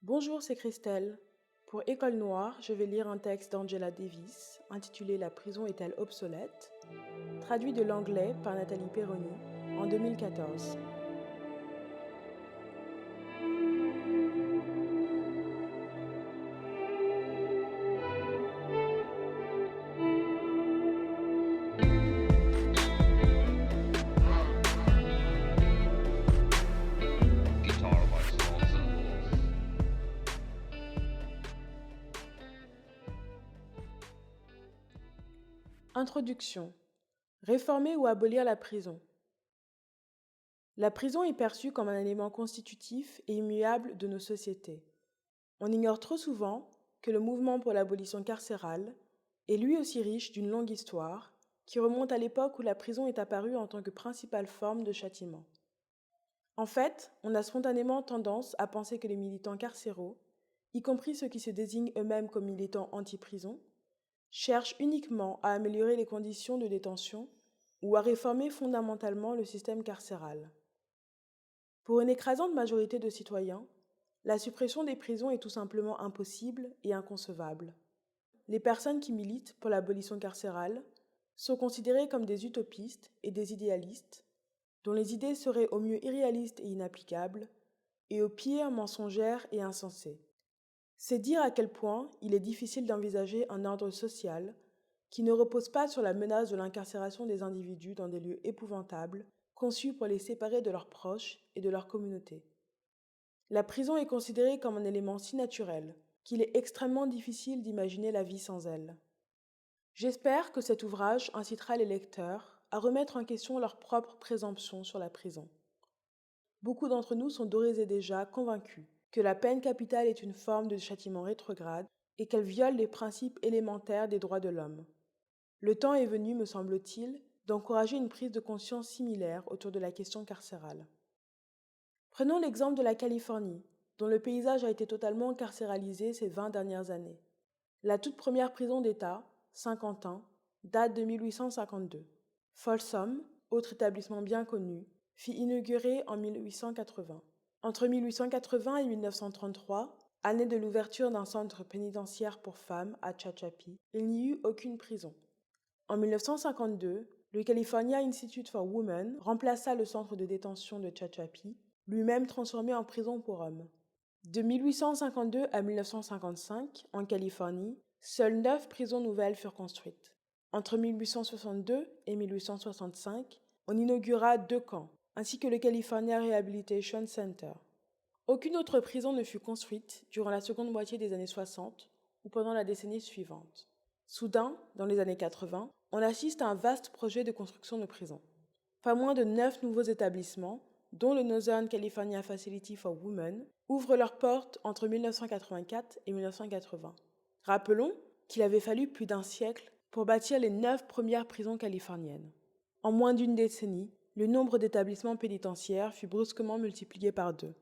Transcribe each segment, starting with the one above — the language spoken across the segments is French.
Bonjour, c'est Christelle. Pour École Noire, je vais lire un texte d'Angela Davis intitulé La prison est-elle obsolète, traduit de l'anglais par Nathalie Perroni en 2014. Guitar by Small Symbols. Introduction. Réformer ou abolir la prison. La prison est perçue comme un élément constitutif et immuable de nos sociétés. On ignore trop souvent que le mouvement pour l'abolition carcérale est lui aussi riche d'une longue histoire qui remonte à l'époque où la prison est apparue en tant que principale forme de châtiment. En fait, on a spontanément tendance à penser que les militants carcéraux, y compris ceux qui se désignent eux-mêmes comme militants anti-prison, cherchent uniquement à améliorer les conditions de détention ou à réformer fondamentalement le système carcéral. Pour une écrasante majorité de citoyens, la suppression des prisons est tout simplement impossible et inconcevable. Les personnes qui militent pour l'abolition carcérale sont considérées comme des utopistes et des idéalistes, dont les idées seraient au mieux irréalistes et inapplicables, et au pire mensongères et insensées. C'est dire à quel point il est difficile d'envisager un ordre social qui ne repose pas sur la menace de l'incarcération des individus dans des lieux épouvantables, conçus pour les séparer de leurs proches et de leur communauté. La prison est considérée comme un élément si naturel qu'il est extrêmement difficile d'imaginer la vie sans elle. J'espère que cet ouvrage incitera les lecteurs à remettre en question leur propre présomption sur la prison. Beaucoup d'entre nous sont d'ores et déjà convaincus que la peine capitale est une forme de châtiment rétrograde et qu'elle viole les principes élémentaires des droits de l'homme. Le temps est venu, me semble-t-il, d'encourager une prise de conscience similaire autour de la question carcérale. Prenons l'exemple de la Californie, dont le paysage a été totalement carcéralisé ces 20 dernières années. La toute première prison d'État, Saint-Quentin, date de 1852. Folsom, autre établissement bien connu, fut inauguré en 1880. Entre 1880 et 1933, année de l'ouverture d'un centre pénitentiaire pour femmes à Tehachapi, il n'y eut aucune prison. En 1952, le California Institute for Women remplaça le centre de détention de Tehachapi, lui-même transformé en prison pour hommes. De 1852 à 1955, en Californie, seules 9 prisons nouvelles furent construites. Entre 1862 et 1865, on inaugura 2 camps, ainsi que le California Rehabilitation Center. Aucune autre prison ne fut construite durant la seconde moitié des années 60 ou pendant la décennie suivante. Soudain, dans les années 80, on assiste à un vaste projet de construction de prisons. Pas moins de 9 nouveaux établissements, dont le Northern California Facility for Women, ouvrent leurs portes entre 1984 et 1980. Rappelons qu'il avait fallu plus d'un siècle pour bâtir les 9 premières prisons californiennes. En moins d'une décennie, le nombre d'établissements pénitentiaires fut brusquement multiplié par 2.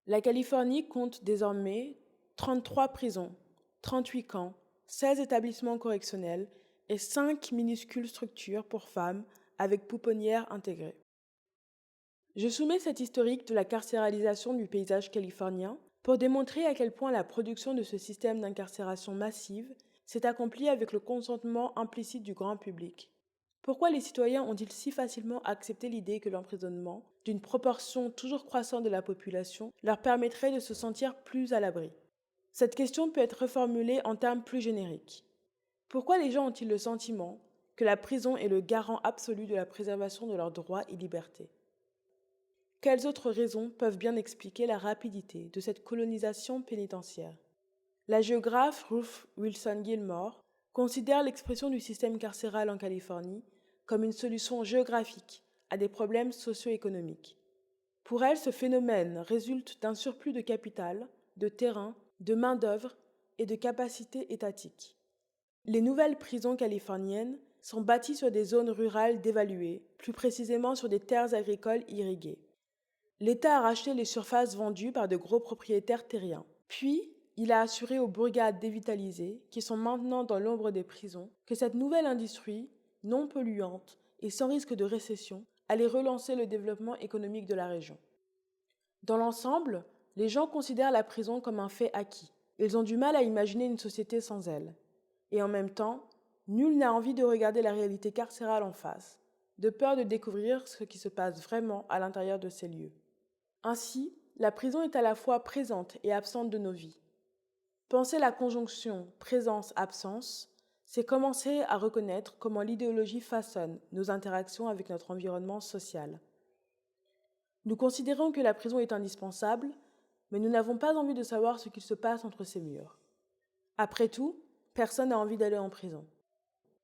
La Californie compte désormais 33 prisons, 38 camps, 16 établissements correctionnels et 5 minuscules structures pour femmes avec pouponnières intégrées. Je soumets cet historique de la carcéralisation du paysage californien pour démontrer à quel point la production de ce système d'incarcération massive s'est accomplie avec le consentement implicite du grand public. Pourquoi les citoyens ont-ils si facilement accepté l'idée que l'emprisonnement, d'une proportion toujours croissante de la population, leur permettrait de se sentir plus à l'abri? Cette question peut être reformulée en termes plus génériques. Pourquoi les gens ont-ils le sentiment que la prison est le garant absolu de la préservation de leurs droits et libertés? Quelles autres raisons peuvent bien expliquer la rapidité de cette colonisation pénitentiaire? La géographe Ruth Wilson Gilmore considère l'expression du système carcéral en Californie comme une solution géographique à des problèmes socio-économiques. Pour elle, ce phénomène résulte d'un surplus de capital, de terrain, de main-d'œuvre et de capacités étatiques. Les nouvelles prisons californiennes sont bâties sur des zones rurales dévaluées, plus précisément sur des terres agricoles irriguées. L'État a racheté les surfaces vendues par de gros propriétaires terriens. Puis, il a assuré aux bourgades dévitalisées, qui sont maintenant dans l'ombre des prisons, que cette nouvelle industrie, non polluante et sans risque de récession, allait relancer le développement économique de la région. Dans l'ensemble, les gens considèrent la prison comme un fait acquis. Ils ont du mal à imaginer une société sans elle. Et en même temps, nul n'a envie de regarder la réalité carcérale en face, de peur de découvrir ce qui se passe vraiment à l'intérieur de ces lieux. Ainsi, la prison est à la fois présente et absente de nos vies. Penser la conjonction présence-absence, c'est commencer à reconnaître comment l'idéologie façonne nos interactions avec notre environnement social. Nous considérons que la prison est indispensable, mais nous n'avons pas envie de savoir ce qu'il se passe entre ces murs. Après tout, personne n'a envie d'aller en prison.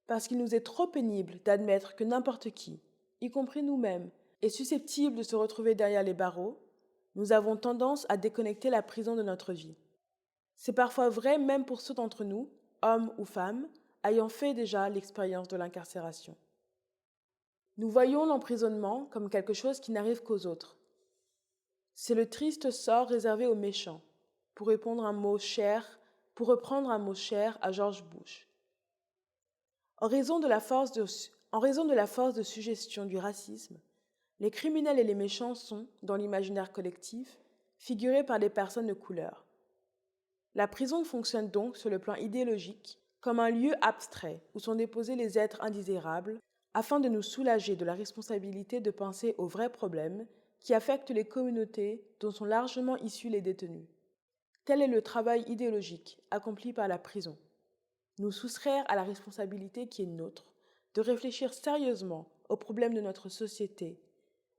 Parce qu'il nous est trop pénible d'admettre que n'importe qui, y compris nous-mêmes, est susceptible de se retrouver derrière les barreaux, nous avons tendance à déconnecter la prison de notre vie. C'est parfois vrai même pour ceux d'entre nous, hommes ou femmes, ayant fait déjà l'expérience de l'incarcération. Nous voyons l'emprisonnement comme quelque chose qui n'arrive qu'aux autres. C'est le triste sort réservé aux méchants, pour reprendre un mot cher à George Bush. En raison de la force de suggestion du racisme, les criminels et les méchants sont, dans l'imaginaire collectif, figurés par des personnes de couleur. La prison fonctionne donc sur le plan idéologique comme un lieu abstrait où sont déposés les êtres indésirables afin de nous soulager de la responsabilité de penser aux vrais problèmes qui affectent les communautés dont sont largement issus les détenus. Tel est le travail idéologique accompli par la prison. Nous soustraire à la responsabilité qui est nôtre, de réfléchir sérieusement aux problèmes de notre société,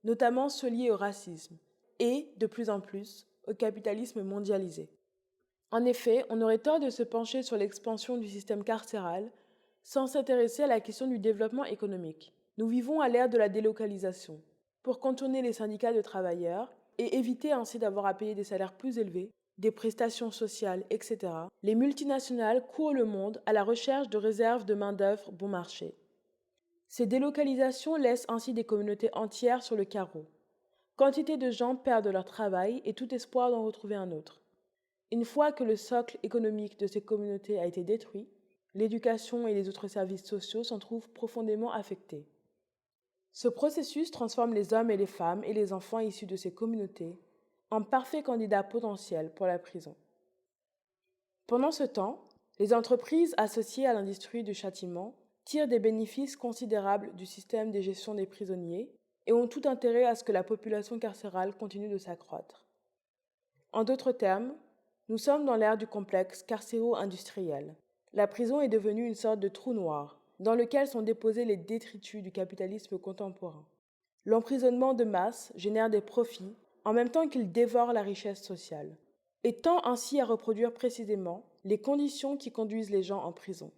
notamment ceux liés au racisme et, de plus en plus, au capitalisme mondialisé. En effet, on aurait tort de se pencher sur l'expansion du système carcéral sans s'intéresser à la question du développement économique. Nous vivons à l'ère de la délocalisation. Pour contourner les syndicats de travailleurs et éviter ainsi d'avoir à payer des salaires plus élevés, des prestations sociales, etc., les multinationales courent le monde à la recherche de réserves de main-d'œuvre bon marché. Ces délocalisations laissent ainsi des communautés entières sur le carreau. Quantité de gens perdent leur travail et tout espoir d'en retrouver un autre. Une fois que le socle économique de ces communautés a été détruit, l'éducation et les autres services sociaux s'en trouvent profondément affectés. Ce processus transforme les hommes et les femmes et les enfants issus de ces communautés en parfaits candidats potentiels pour la prison. Pendant ce temps, les entreprises associées à l'industrie du châtiment tirent des bénéfices considérables du système de gestion des prisonniers et ont tout intérêt à ce que la population carcérale continue de s'accroître. En d'autres termes, nous sommes dans l'ère du complexe carcéro-industriel. La prison est devenue une sorte de trou noir, dans lequel sont déposés les détritus du capitalisme contemporain. L'emprisonnement de masse génère des profits, en même temps qu'il dévore la richesse sociale, et tend ainsi à reproduire précisément les conditions qui conduisent les gens en prison.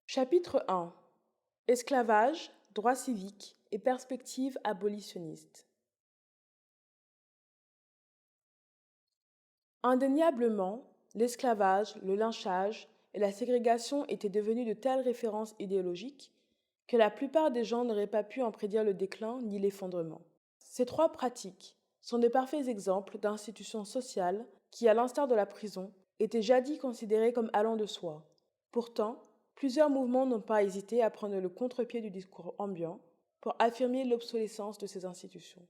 Chapitre 1. Esclavage, droits civiques et perspectives abolitionnistes. Indéniablement, l'esclavage, le lynchage et la ségrégation étaient devenus de telles références idéologiques que la plupart des gens n'auraient pas pu en prédire le déclin ni l'effondrement. Ces trois pratiques sont de parfaits exemples d'institutions sociales qui, à l'instar de la prison, étaient jadis considérées comme allant de soi. Pourtant, plusieurs mouvements n'ont pas hésité à prendre le contre-pied du discours ambiant pour affirmer l'obsolescence de ces institutions.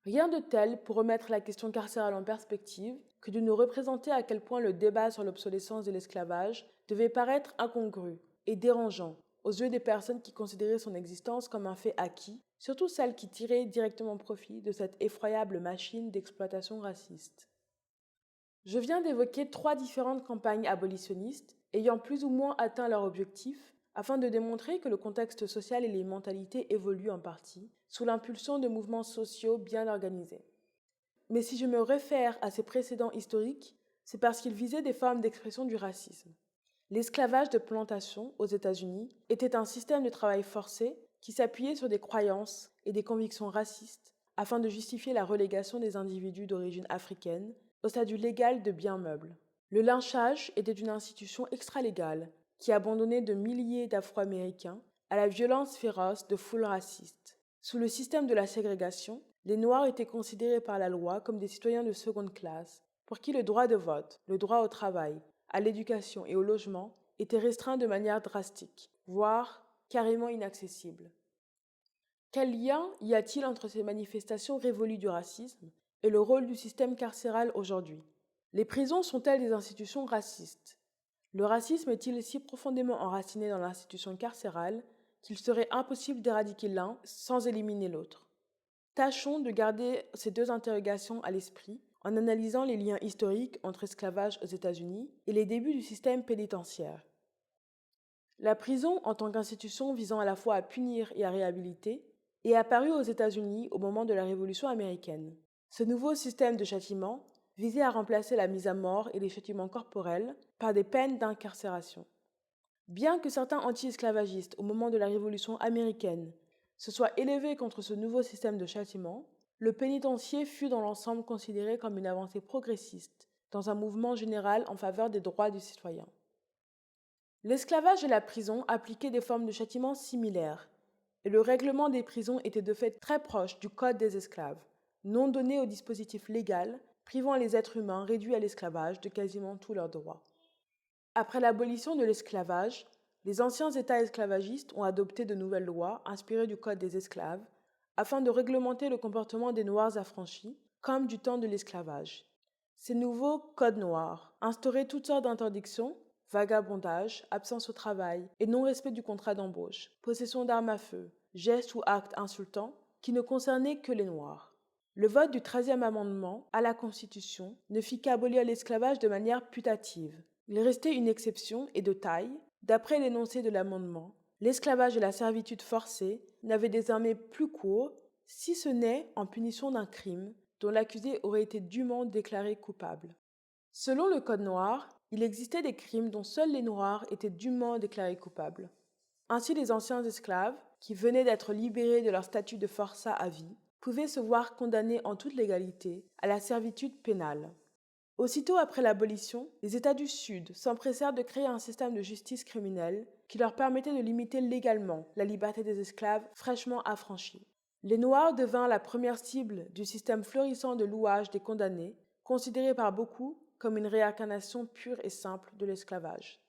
Rien de tel pour remettre la question carcérale en perspective que de nous représenter à quel point le débat sur l'obsolescence de l'esclavage devait paraître incongru et dérangeant aux yeux des personnes qui considéraient son existence comme un fait acquis, surtout celles qui tiraient directement profit de cette effroyable machine d'exploitation raciste. Je viens d'évoquer 3 différentes campagnes abolitionnistes ayant plus ou moins atteint leur objectif afin de démontrer que le contexte social et les mentalités évoluent en partie sous l'impulsion de mouvements sociaux bien organisés. Mais si je me réfère à ces précédents historiques, c'est parce qu'ils visaient des formes d'expression du racisme. L'esclavage de plantation aux États-Unis était un système de travail forcé qui s'appuyait sur des croyances et des convictions racistes afin de justifier la relégation des individus d'origine africaine au statut légal de biens meubles. Le lynchage était une institution extralégale qui abandonnait de milliers d'Afro-Américains à la violence féroce de foules racistes. Sous le système de la ségrégation, les Noirs étaient considérés par la loi comme des citoyens de seconde classe, pour qui le droit de vote, le droit au travail, à l'éducation et au logement étaient restreints de manière drastique, voire carrément inaccessible. Quel lien y a-t-il entre ces manifestations révolues du racisme et le rôle du système carcéral aujourd'hui? Les prisons sont-elles des institutions racistes? Le racisme est-il si profondément enraciné dans l'institution carcérale qu'il serait impossible d'éradiquer l'un sans éliminer l'autre? Tâchons de garder ces deux interrogations à l'esprit en analysant les liens historiques entre esclavage aux États-Unis et les débuts du système pénitentiaire. La prison, en tant qu'institution visant à la fois à punir et à réhabiliter, est apparue aux États-Unis au moment de la Révolution américaine. Ce nouveau système de châtiment visait à remplacer la mise à mort et les châtiments corporels par des peines d'incarcération. Bien que certains anti-esclavagistes au moment de la Révolution américaine se soient élevés contre ce nouveau système de châtiment, le pénitencier fut dans l'ensemble considéré comme une avancée progressiste dans un mouvement général en faveur des droits du citoyen. L'esclavage et la prison appliquaient des formes de châtiment similaires, et le règlement des prisons était de fait très proche du Code des esclaves, non donné au dispositif légal, privant les êtres humains réduits à l'esclavage de quasiment tous leurs droits. Après l'abolition de l'esclavage, les anciens États esclavagistes ont adopté de nouvelles lois inspirées du Code des esclaves afin de réglementer le comportement des Noirs affranchis, comme du temps de l'esclavage. Ces nouveaux codes noirs instauraient toutes sortes d'interdictions: vagabondage, absence au travail et non-respect du contrat d'embauche, possession d'armes à feu, gestes ou actes insultants qui ne concernaient que les Noirs. Le vote du 13e amendement à la Constitution ne fit qu'abolir l'esclavage de manière putative. Il restait une exception et de taille. D'après l'énoncé de l'amendement, l'esclavage et la servitude forcée n'avaient désormais plus cours, si ce n'est en punition d'un crime dont l'accusé aurait été dûment déclaré coupable. Selon le Code noir, il existait des crimes dont seuls les Noirs étaient dûment déclarés coupables. Ainsi, les anciens esclaves, qui venaient d'être libérés de leur statut de forçat à vie, pouvaient se voir condamnés en toute légalité à la servitude pénale. Aussitôt après l'abolition, les États du Sud s'empressèrent de créer un système de justice criminelle qui leur permettait de limiter légalement la liberté des esclaves fraîchement affranchis. Les Noirs devinrent la première cible du système florissant de louage des condamnés, considéré par beaucoup comme une réincarnation pure et simple de l'esclavage.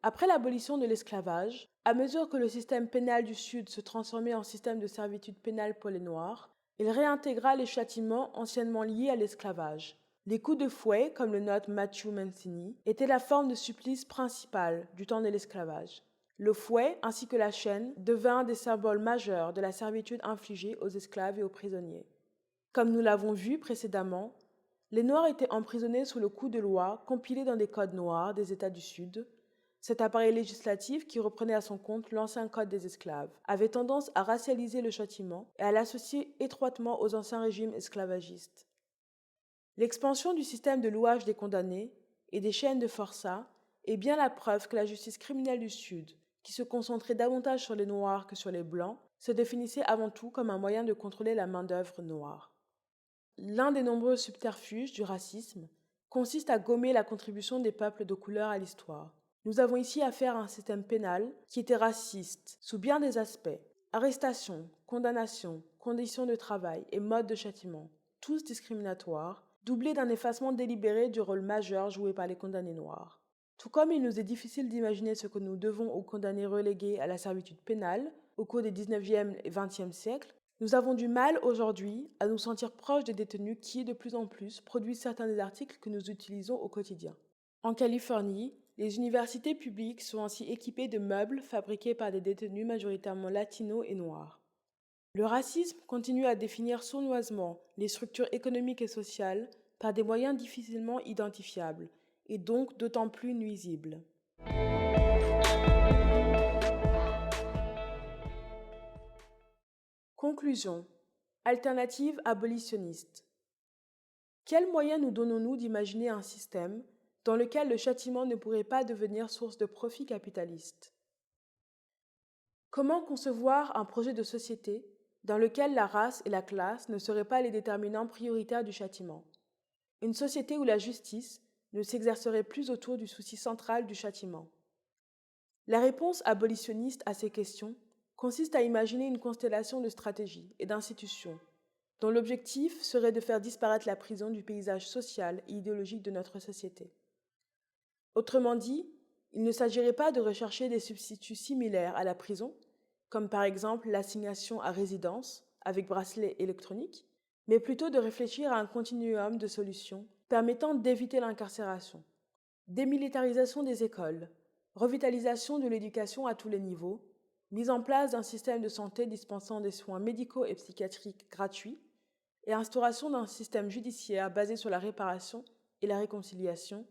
Après l'abolition de l'esclavage, à mesure que le système pénal du Sud se transformait en système de servitude pénale pour les Noirs, il réintégra les châtiments anciennement liés à l'esclavage. Les coups de fouet, comme le note Matthew Mancini, étaient la forme de supplice principale du temps de l'esclavage. Le fouet, ainsi que la chaîne, devinrent des symboles majeurs de la servitude infligée aux esclaves et aux prisonniers. Comme nous l'avons vu précédemment, les Noirs étaient emprisonnés sous le coup de loi compilé dans des codes noirs des États du Sud. Cet appareil législatif, qui reprenait à son compte l'ancien Code des esclaves, avait tendance à racialiser le châtiment et à l'associer étroitement aux anciens régimes esclavagistes. L'expansion du système de louage des condamnés et des chaînes de forçat est bien la preuve que la justice criminelle du Sud, qui se concentrait davantage sur les Noirs que sur les Blancs, se définissait avant tout comme un moyen de contrôler la main-d'œuvre noire. L'un des nombreux subterfuges du racisme consiste à gommer la contribution des peuples de couleur à l'histoire. Nous avons ici affaire à un système pénal qui était raciste sous bien des aspects: arrestation, condamnation, conditions de travail et modes de châtiment, tous discriminatoires, doublés d'un effacement délibéré du rôle majeur joué par les condamnés noirs. Tout comme il nous est difficile d'imaginer ce que nous devons aux condamnés relégués à la servitude pénale au cours des 19e et 20e siècles, nous avons du mal aujourd'hui à nous sentir proches des détenus qui, de plus en plus, produisent certains des articles que nous utilisons au quotidien. En Californie, les universités publiques sont ainsi équipées de meubles fabriqués par des détenus majoritairement latinos et noirs. Le racisme continue à définir sournoisement les structures économiques et sociales par des moyens difficilement identifiables et donc d'autant plus nuisibles. Conclusion. Alternative abolitionniste. Quels moyens nous donnons-nous d'imaginer un système dans lequel le châtiment ne pourrait pas devenir source de profit capitaliste? Comment concevoir un projet de société dans lequel la race et la classe ne seraient pas les déterminants prioritaires du châtiment? Une société où la justice ne s'exercerait plus autour du souci central du châtiment. La réponse abolitionniste à ces questions consiste à imaginer une constellation de stratégies et d'institutions dont l'objectif serait de faire disparaître la prison du paysage social et idéologique de notre société. Autrement dit, Il ne s'agirait pas de rechercher des substituts similaires à la prison, comme par exemple l'assignation à résidence avec bracelet électronique, mais plutôt de réfléchir à un continuum de solutions permettant d'éviter l'incarcération. Démilitarisation des écoles, revitalisation de l'éducation à tous les niveaux, mise en place d'un système de santé dispensant des soins médicaux et psychiatriques gratuits, et instauration d'un système judiciaire basé sur la réparation et la réconciliation,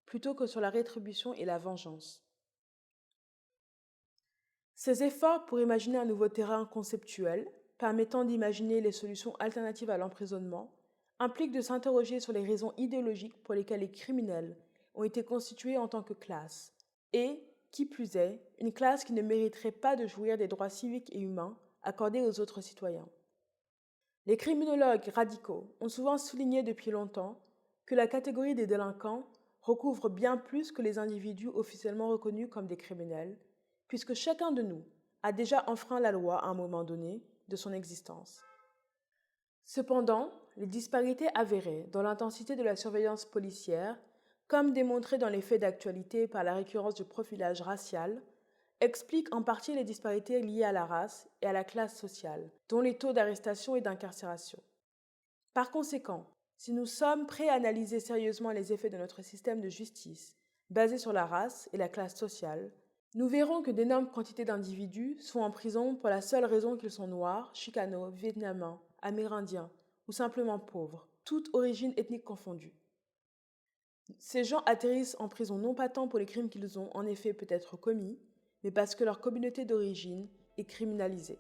plutôt que sur la rétribution et la vengeance. Ces efforts pour imaginer un nouveau terrain conceptuel, permettant d'imaginer les solutions alternatives à l'emprisonnement, impliquent de s'interroger sur les raisons idéologiques pour lesquelles les criminels ont été constitués en tant que classe, et, qui plus est, une classe qui ne mériterait pas de jouir des droits civiques et humains accordés aux autres citoyens. Les criminologues radicaux ont souvent souligné depuis longtemps que la catégorie des délinquants recouvre bien plus que les individus officiellement reconnus comme des criminels, puisque chacun de nous a déjà enfreint la loi à un moment donné de son existence. Cependant, les disparités avérées dans l'intensité de la surveillance policière, comme démontré dans les faits d'actualité par la récurrence du profilage racial, expliquent en partie les disparités liées à la race et à la classe sociale, dont les taux d'arrestation et d'incarcération. Par conséquent, si nous sommes prêts à analyser sérieusement les effets de notre système de justice, basé sur la race et la classe sociale, nous verrons que d'énormes quantités d'individus sont en prison pour la seule raison qu'ils sont noirs, chicano, vietnamiens, amérindiens ou simplement pauvres, toute origine ethnique confondue. Ces gens atterrissent en prison non pas tant pour les crimes qu'ils ont en effet peut-être commis, mais parce que leur communauté d'origine est criminalisée.